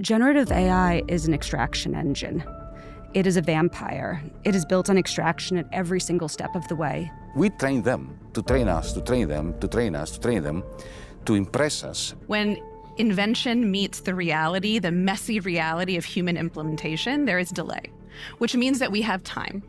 Generative AI is an extraction engine. It is a vampire. It is built on extraction at every single step of the way. We train them to train us, to train them, to train us, to train them, to impress us. When invention meets the reality, the messy reality of human implementation, there is delay, which means that we have time.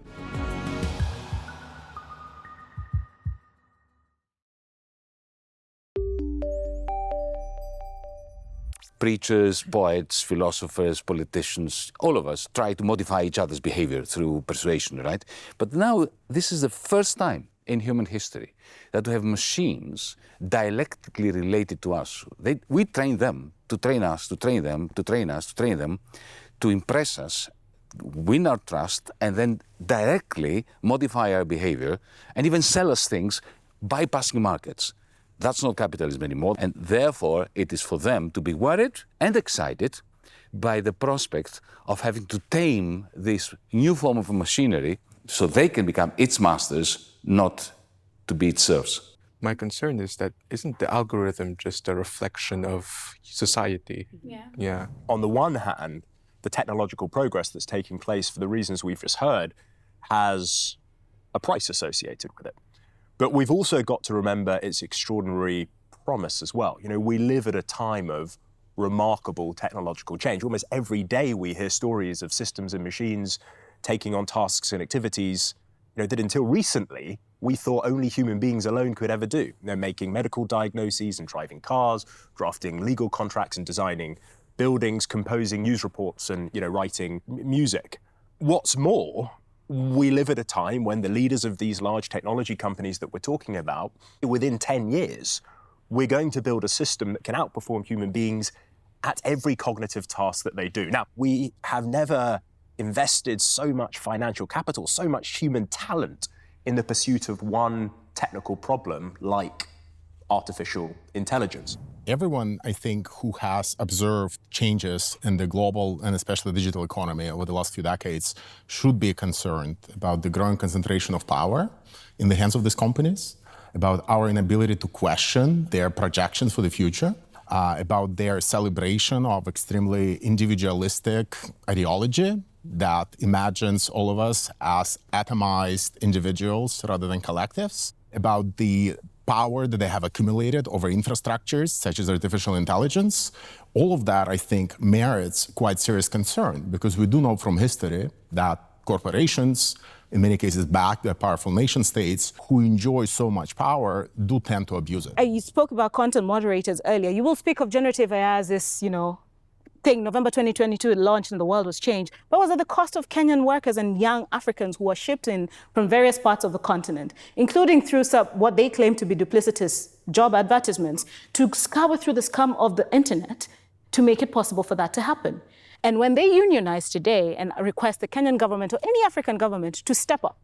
Preachers, poets, philosophers, politicians, all of us try to modify each other's behavior through persuasion, right? But now this is the first time in human history that we have machines dialectically related to us. We train them to train us, to train them, to train us, to train them, to impress us, win our trust, and then directly modify our behavior and even sell us things bypassing markets. That's not capitalism anymore, and therefore it is for them to be worried and excited by the prospect of having to tame this new form of machinery so they can become its masters, not to be its serfs. My concern is that isn't the algorithm just a reflection of society? Yeah. On the one hand, the technological progress that's taking place for the reasons we've just heard has a price associated with it. But we've also got to remember its extraordinary promise as well. You know, we live at a time of remarkable technological change. Almost every day we hear stories of systems and machines taking on tasks and activities, you know, that until recently we thought only human beings alone could ever do. They're making medical diagnoses and driving cars, drafting legal contracts and designing buildings, composing news reports and, you know, writing music. What's more, we live at a time when the leaders of these large technology companies that we're talking about, within 10 years, we're going to build a system that can outperform human beings at every cognitive task that they do. Now, we have never invested so much financial capital, so much human talent in the pursuit of one technical problem like artificial intelligence. Everyone, I think, who has observed changes in the global and especially digital economy over the last few decades should be concerned about the growing concentration of power in the hands of these companies, about our inability to question their projections for the future, about their celebration of extremely individualistic ideology that imagines all of us as atomized individuals rather than collectives, about the power that they have accumulated over infrastructures such as artificial intelligence. All of that, I think, merits quite serious concern because we do know from history that corporations, in many cases backed by powerful nation states who enjoy so much power, do tend to abuse it. You spoke about content moderators earlier. You will speak of generative AI as this, thing. November 2022, it launched and the world was changed. But was at the cost of Kenyan workers and young Africans who were shipped in from various parts of the continent, including through what they claim to be duplicitous job advertisements, to scour through the scum of the internet to make it possible for that to happen. And when they unionize today and request the Kenyan government or any African government to step up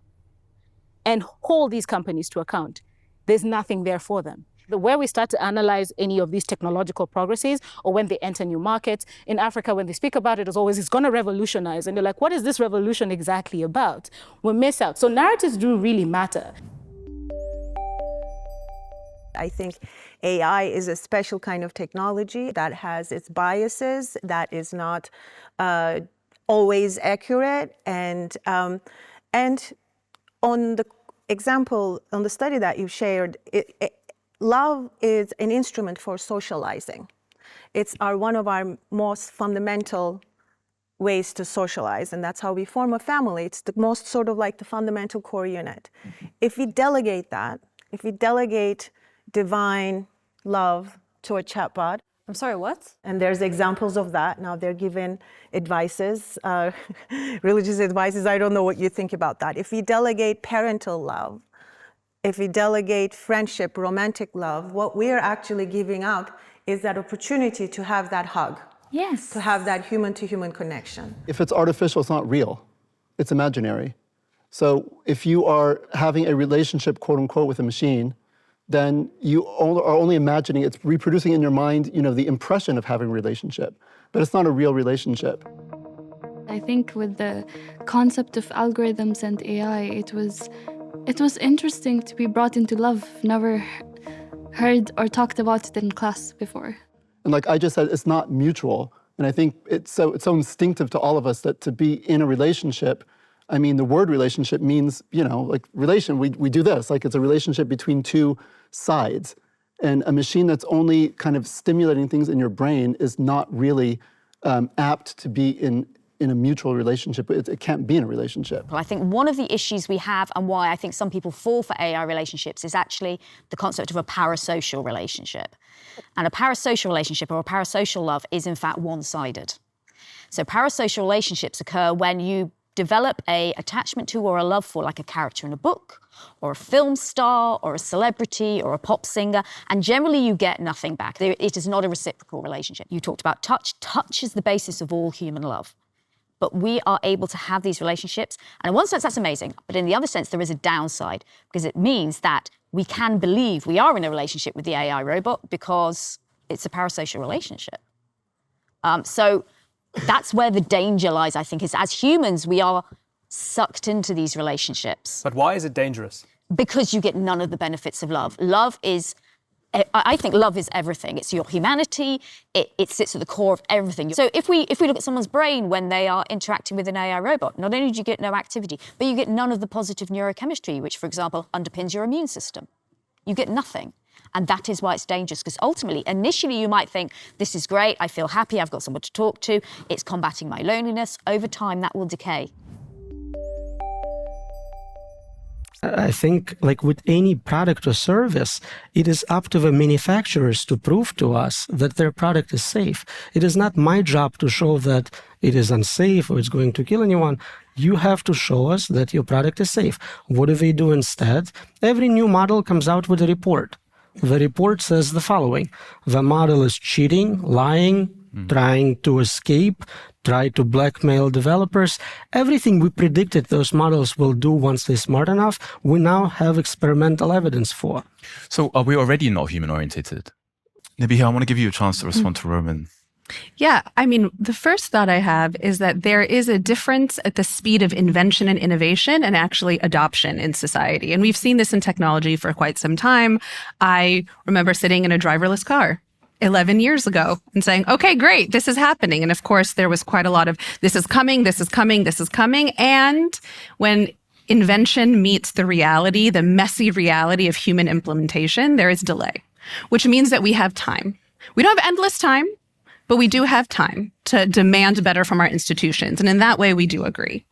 and hold these companies to account, there's nothing there for them. Where we start to analyze any of these technological progresses or when they enter new markets, in Africa, when they speak about it, it's going to revolutionize. And you're like, what is this revolution exactly about? We miss out. So narratives do really matter. I think AI is a special kind of technology that has its biases, that is not always accurate. And on the example, on the study that you shared, love is an instrument for socializing. It's one of our most fundamental ways to socialize, and that's how we form a family. It's the most sort of like the fundamental core unit. If we delegate that, if we delegate divine love to a chatbot. I'm sorry, what? And there's examples of that. Now they're given advices, religious advices. I don't know what you think about that. If we delegate parental love, if we delegate friendship, romantic love, what we're actually giving out is that opportunity to have that hug. Yes. To have that human-to-human connection. If it's artificial, it's not real. It's imaginary. So if you are having a relationship, quote unquote, with a machine, then you are only imagining, it's reproducing in your mind, the impression of having a relationship, but it's not a real relationship. I think with the concept of algorithms and AI, it was interesting to be brought into love. Never heard or talked about it in class before. And like I just said, it's not mutual. And I think it's so instinctive to all of us that to be in a relationship, I mean, the word relationship means, like relation, we do this, like it's a relationship between two sides. And a machine that's only kind of stimulating things in your brain is not really apt to be in a mutual relationship. It can't be in a relationship. Well, I think one of the issues we have and why I think some people fall for AI relationships is actually the concept of a parasocial relationship. And a parasocial relationship or a parasocial love is in fact one-sided. So parasocial relationships occur when you develop a attachment to or a love for like a character in a book or a film star or a celebrity or a pop singer, and generally you get nothing back. It is not a reciprocal relationship. You talked about touch. Touch is the basis of all human love. But we are able to have these relationships, and in one sense that's amazing, but in the other sense there is a downside, because it means that we can believe we are in a relationship with the AI robot because it's a parasocial relationship. So that's where the danger lies, I think, is as humans, we are sucked into these relationships. But why is it dangerous? Because you get none of the benefits of love. I think love is everything. It's your humanity. It sits at the core of everything. So if we look at someone's brain when they are interacting with an AI robot, not only do you get no activity, but you get none of the positive neurochemistry, which, for example, underpins your immune system. You get nothing. And that is why it's dangerous, because ultimately, initially you might think, this is great, I feel happy, I've got someone to talk to, it's combating my loneliness. Over time, that will decay. I think, like with any product or service, it is up to the manufacturers to prove to us that their product is safe. It is not my job to show that it is unsafe or it's going to kill anyone. You have to show us that your product is safe. What do they do instead? Every new model comes out with a report. The report says the following: the model is cheating, lying, trying to escape, try to blackmail developers. Everything we predicted those models will do once they're smart enough, we now have experimental evidence for. So are we already not human-orientated? Nabiha, I want to give you a chance to respond to Roman. Yeah, I mean, the first thought I have is that there is a difference at the speed of invention and innovation and actually adoption in society. And we've seen this in technology for quite some time. I remember sitting in a driverless car 11 years ago and saying, okay, great, this is happening. And of course, there was quite a lot of, this is coming, this is coming, this is coming. And when invention meets the reality, the messy reality of human implementation, there is delay, which means that we have time. We don't have endless time, but we do have time to demand better from our institutions. And in that way, we do agree.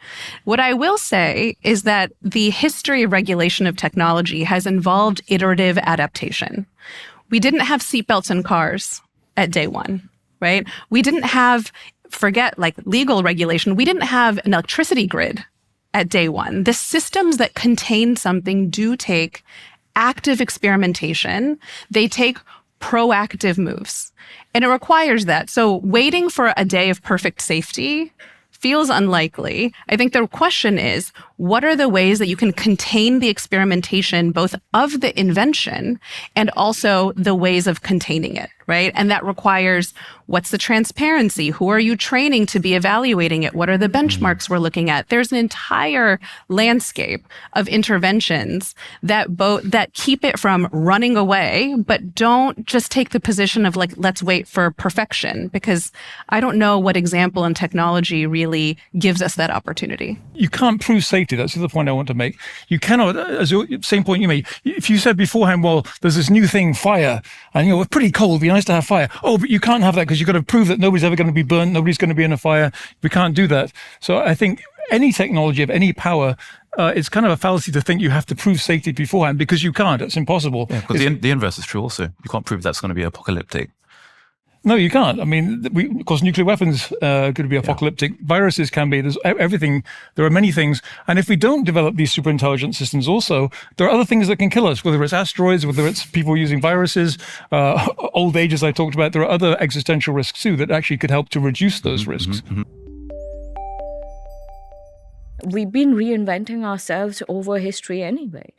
What I will say is that the history of regulation of technology has involved iterative adaptation. We didn't have seatbelts in cars at day one, right? We didn't have, forget like legal regulation, we didn't have an electricity grid at day one. The systems that contain something do take active experimentation. They take proactive moves. And it requires that. So waiting for a day of perfect safety feels unlikely. I think the question is, what are the ways that you can contain the experimentation, both of the invention and also the ways of containing it, right? And that requires, what's the transparency? Who are you training to be evaluating it? What are the benchmarks we're looking at? There's an entire landscape of interventions that keep it from running away, but don't just take the position of like, let's wait for perfection, because I don't know what example in technology really gives us that opportunity. You can't prove safety. That's the other point I want to make. You cannot, as the same point you made, if you said beforehand, well, there's this new thing, fire, and it's pretty cold, it'd be nice to have fire. Oh, but you can't have that because you've got to prove that nobody's ever going to be burnt, nobody's going to be in a fire. We can't do that. So I think any technology of any power, it's kind of a fallacy to think you have to prove safety beforehand, because you can't. It's impossible. Yeah, because the inverse is true also. You can't prove that's going to be apocalyptic. No, you can't. I mean, of course, nuclear weapons could be apocalyptic. Yeah. Viruses can be. There's everything. There are many things. And if we don't develop these super intelligent systems also, there are other things that can kill us, whether it's asteroids, whether it's people using viruses, old age, as I talked about. There are other existential risks too that actually could help to reduce those risks. Mm-hmm. We've been reinventing ourselves over history anyway.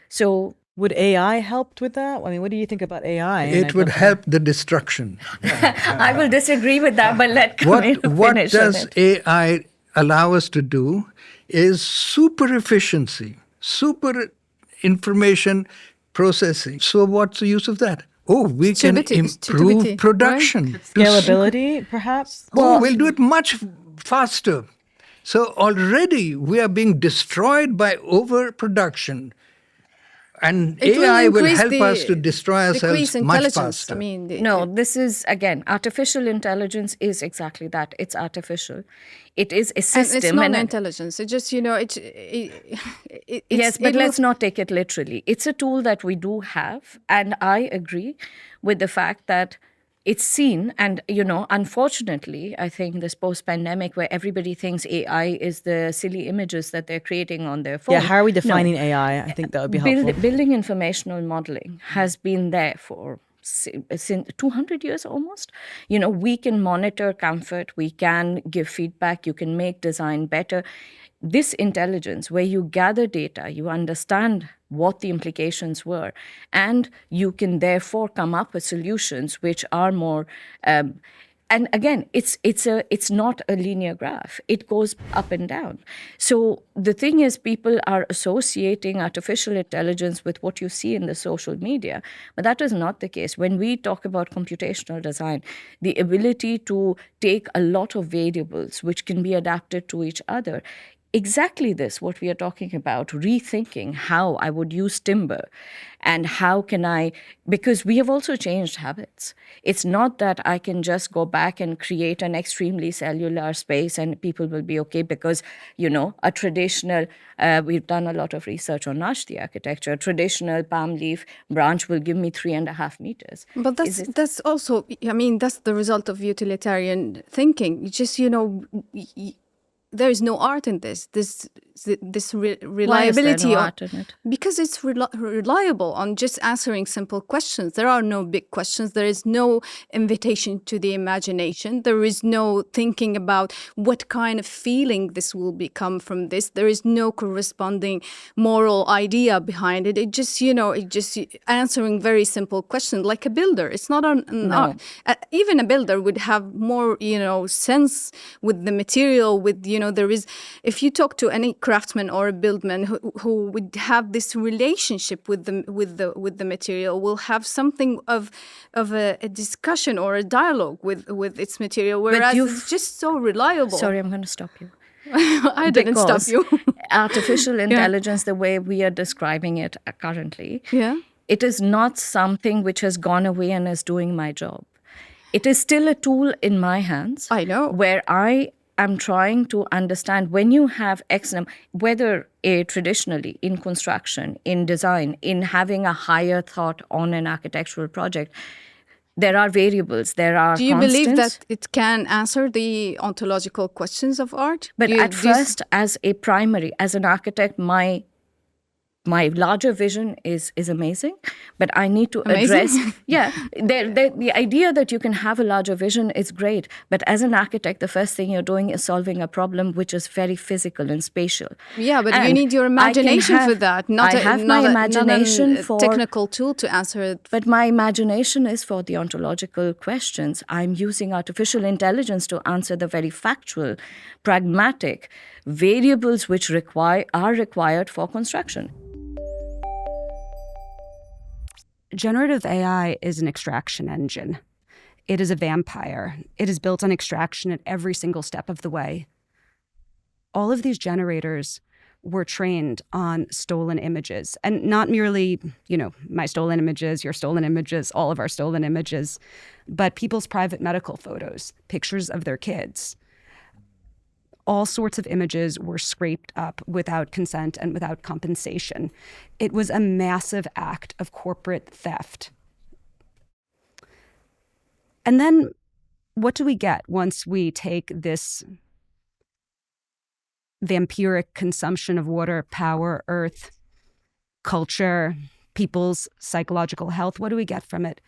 So would AI help with that? I mean, what do you think about AI? It would help the destruction. I will disagree with that, but let Kamil finish. What does AI allow us to do is super efficiency, super information processing. So what's the use of that? oh, we can improve production. Right? Scalability, perhaps? Oh, we'll do it much faster. So already we are being destroyed by overproduction. And AI will help us to destroy ourselves much faster. I mean, no, this is, again, artificial intelligence is exactly that. It's artificial. It is a system. And it's not intelligence. It's just, yes, but let's not take it literally. It's a tool that we do have. And I agree with the fact that it's seen, and, unfortunately, I think this post-pandemic where everybody thinks AI is the silly images that they're creating on their phone. Yeah, how are we defining AI? I think that would be helpful. Building informational modeling has been there for since 200 years almost. We can monitor comfort, we can give feedback, you can make design better. This intelligence, where you gather data, you understand what the implications were, and you can therefore come up with solutions which are more. And again, it's not a linear graph. It goes up and down. So the thing is, people are associating artificial intelligence with what you see in the social media, but that is not the case. When we talk about computational design, the ability to take a lot of variables which can be adapted to each other. Exactly this, what we are talking about, rethinking how I would use timber and how can I, because we have also changed habits. It's not that I can just go back and create an extremely cellular space and people will be okay because, a traditional, we've done a lot of research on Nashti architecture, traditional palm leaf branch will give me 3.5 meters. But that's also, that's the result of utilitarian thinking. Just, there is no art in this reliability. Why is there no art in it? Because it's reliable on just answering simple questions. There are no big questions. There is no invitation to the imagination. There is no thinking about what kind of feeling this will become from this. There is no corresponding moral idea behind it. It just answering very simple questions like a builder. It's not an art. Even a builder would have more, sense with the material, with, there is, if you talk to any craftsman or a buildman who would have this relationship with the material, will have something of a discussion or a dialogue with its material, whereas it's just so reliable. Sorry, I'm going to stop you. I didn't stop you. Artificial intelligence, the way we are describing it currently, it is not something which has gone away and is doing my job. It is still a tool in my hands. I know. Where I'm trying to understand when you have whether traditionally in construction, in design, in having a higher thought on an architectural project, there are variables, there are Do you constants. believe that it can answer the ontological questions of art? But first, as an architect, my larger vision is amazing, but I need to address. The idea that you can have a larger vision is great, but as an architect, the first thing you're doing is solving a problem which is very physical and spatial. Yeah, but you need your imagination for that. Not for technical tool to answer it. But my imagination is for the ontological questions. I'm using artificial intelligence to answer the very factual, pragmatic variables which are required for construction. Generative AI is an extraction engine. It is a vampire. It is built on extraction at every single step of the way. All of these generators were trained on stolen images, and not merely, my stolen images, your stolen images, all of our stolen images, but people's private medical photos, pictures of their kids. All sorts of images were scraped up without consent and without compensation. It was a massive act of corporate theft. And then what do we get once we take this vampiric consumption of water, power, earth, culture, people's psychological health? What do we get from it?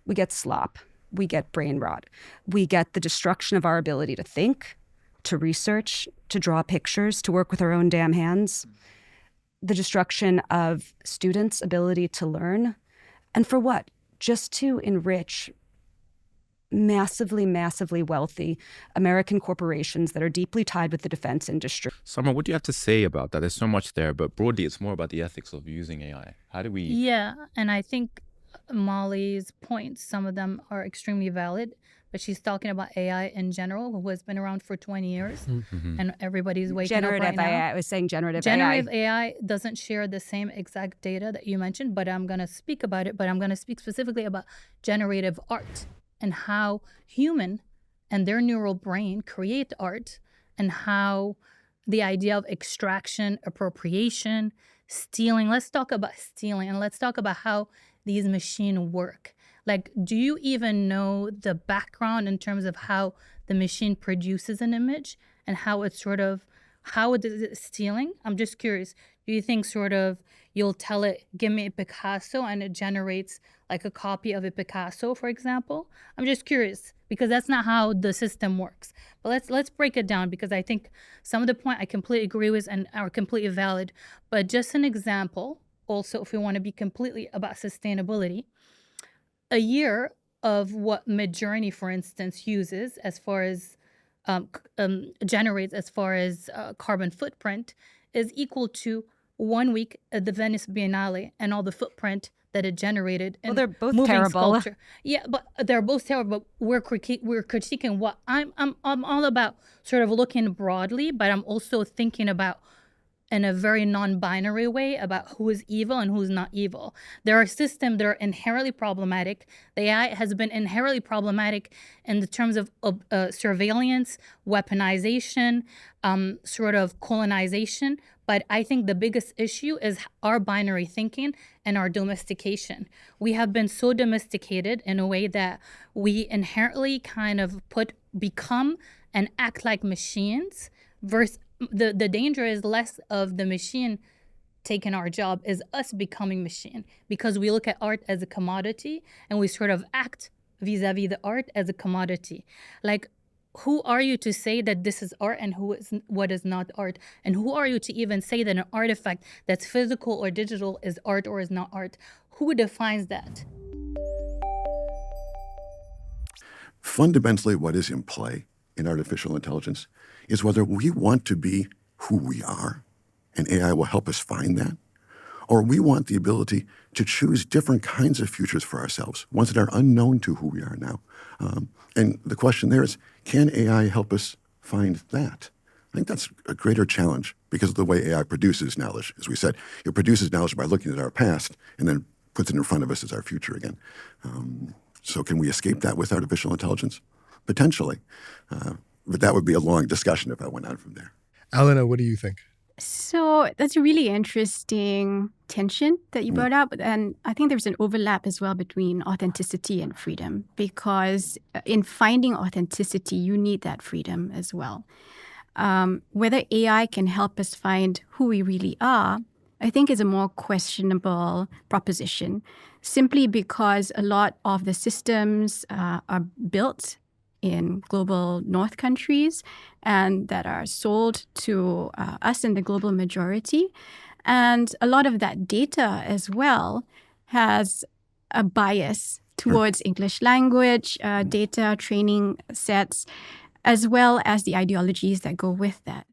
We get slop. We get brain rot. We get the destruction of our ability to think, to research, to draw pictures, to work with our own damn hands, the destruction of students' ability to learn. And for what? Just to enrich massively, massively wealthy American corporations that are deeply tied with the defense industry. Summer, what do you have to say about that? There's so much there, but broadly, it's more about the ethics of using AI. How do we... Yeah, and I think Molly's points. Some of them are extremely valid, but she's talking about AI in general, who has been around for 20 years, and everybody's waking up right now. AI. I was saying generative AI. Generative AI doesn't share the same exact data that you mentioned, but I'm going to speak about it. But I'm going to speak specifically about generative art and how human and their neural brain create art, and how the idea of extraction, appropriation, stealing. Let's talk about stealing, and let's talk about how these machines work. Like, do you even know the background in terms of how the machine produces an image and how it's how it is stealing? I'm just curious. Do you think you'll tell it, give me a Picasso, and it generates like a copy of a Picasso, for example? I'm just curious, because that's not how the system works. But let's break it down, because I think some of the point I completely agree with and are completely valid. But just an example, also, if we want to be completely about sustainability, a year of what Midjourney, for instance, uses as far as generates as far as carbon footprint is equal to 1 week at the Venice Biennale and all the footprint that it generated. Well, they're both moving terrible. Sculpture. Yeah, but they're both terrible. But we're critiquing what I'm all about, sort of looking broadly, but I'm also thinking about in a very non-binary way about who is evil and who's not evil. There are systems that are inherently problematic. The AI has been inherently problematic in the terms of surveillance, weaponization, sort of colonization. But I think the biggest issue is our binary thinking and our domestication. We have been so domesticated in a way that we inherently kind of become and act like machines versus the danger is less of the machine taking our job, is us becoming machine, because we look at art as a commodity and we sort of act vis-a-vis the art as a commodity. Like, who are you to say that this is art and what is not art? And who are you to even say that an artifact that's physical or digital is art or is not art? Who defines that? Fundamentally, what is in play in artificial intelligence is whether we want to be who we are, and AI will help us find that, or we want the ability to choose different kinds of futures for ourselves, ones that are unknown to who we are now. And the question there is, can AI help us find that? I think that's a greater challenge because of the way AI produces knowledge. As we said, it produces knowledge by looking at our past and then puts it in front of us as our future again. So can we escape that with artificial intelligence? Potentially. But that would be a long discussion if I went on from there. Elina, what do you think? So that's a really interesting tension that you brought up. And I think there's an overlap as well between authenticity and freedom, because in finding authenticity, you need that freedom as well. Whether AI can help us find who we really are, I think is a more questionable proposition, simply because a lot of the systems are built in global north countries and that are sold to us in the global majority. And a lot of that data as well has a bias towards English language, data training sets, as well as the ideologies that go with that.